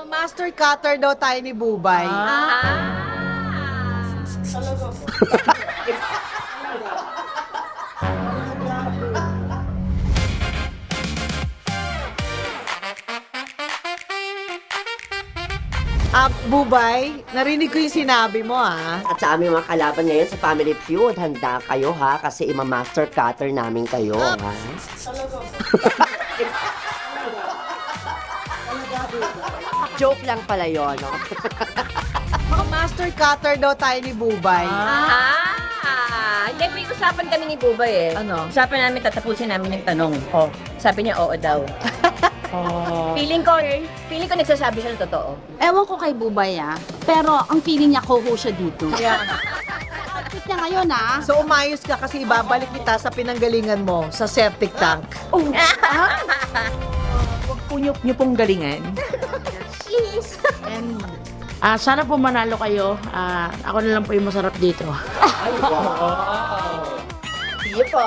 Master cutter daw tayo ni Bubay. Bubay, narinig ko yung sinabi mo At sa aming mga kalaban ngayon sa Family Feud, handa kayo ha kasi ima-master cutter namin kayo ha. Joke lang pala yun, no? Master cutter daw tayo ni Bubay. Hindi, may usapan kami ni Bubay eh. Ano? Usapan namin, tatapusin namin yung tanong. Sabi niya, oo daw. Feeling ko nagsasabi siya ng totoo. Ewan ko kay Bubay pero ang feeling niya kuho siya dito. Outfit niya ngayon So umayos ka kasi ibabalik kita sa pinanggalingan mo sa septic tank. Huwag po niyo pong galingan. And, sana po manalo kayo. Ako na lang po yung masarap dito. See you po!